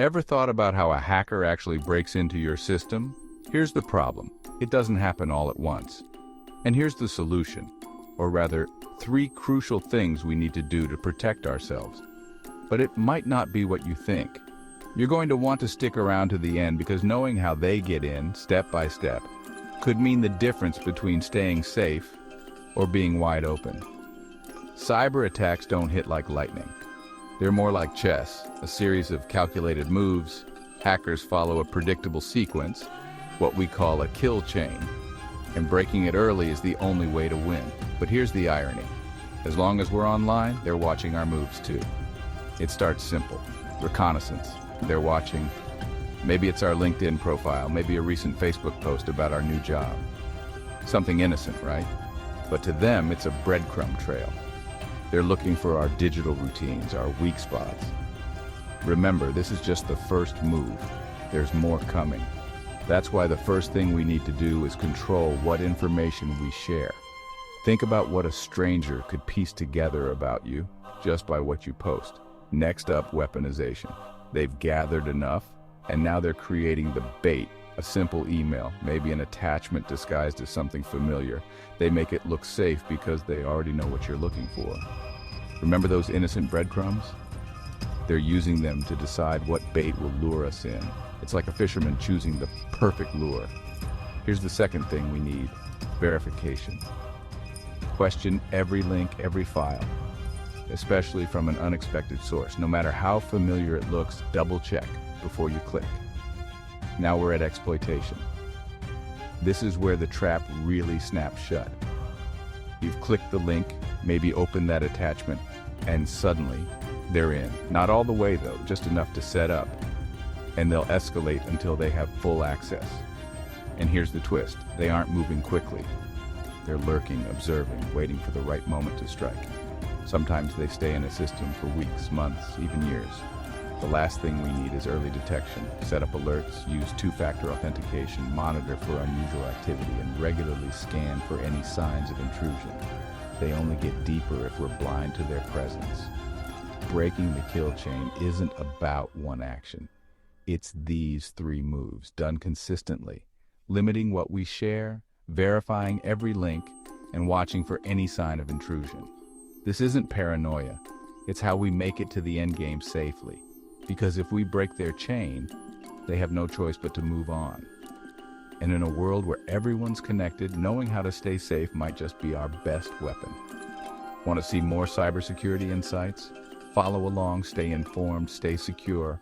Ever thought about how a hacker actually breaks into your system? Here's the problem. It doesn't happen all at once. And here's the solution, or rather, 3 crucial things we need to do to protect ourselves. But it might not be what you think. You're going to want to stick around to the end because knowing how they get in, step by step, could mean the difference between staying safe or being wide open. Cyber attacks don't hit like lightning. They're more like chess, a series of calculated moves. Hackers follow a predictable sequence, what we call a kill chain, and breaking it early is the only way to win. But here's the irony. As long as we're online, they're watching our moves too. It starts simple. Reconnaissance. They're watching. Maybe it's our LinkedIn profile, maybe a recent Facebook post about our new job. Something innocent, right? But to them, it's a breadcrumb trail. They're looking for our digital routines, our weak spots. Remember, this is just the first move. There's more coming. That's why the first thing we need to do is control what information we share. Think about what a stranger could piece together about you just by what you post. Next up, weaponization. They've gathered enough, and now they're creating the bait, a simple email, maybe an attachment disguised as something familiar. They make it look safe because they already know what you're looking for. Remember those innocent breadcrumbs? They're using them to decide what bait will lure us in. It's like a fisherman choosing the perfect lure. Here's the second thing we need: verification. Question every link, every file, especially from an unexpected source. No matter how familiar it looks, double check before you click. Now we're at exploitation. This is where the trap really snaps shut. You've clicked the link, maybe opened that attachment, and suddenly they're in. Not all the way though, just enough to set up. And they'll escalate until they have full access. And here's the twist. They aren't moving quickly. They're lurking, observing, waiting for the right moment to strike. Sometimes they stay in a system for weeks, months, even years. The last thing we need is early detection. Set up alerts, use 2-factor authentication, monitor for unusual activity, and regularly scan for any signs of intrusion. They only get deeper if we're blind to their presence. Breaking the kill chain isn't about one action. It's these 3 moves, done consistently. Limiting what we share, verifying every link, and watching for any sign of intrusion. This isn't paranoia. It's how we make it to the end game safely. Because if we break their chain, they have no choice but to move on. And in a world where everyone's connected, knowing how to stay safe might just be our best weapon. Want to see more cybersecurity insights? Follow along, stay informed, stay secure.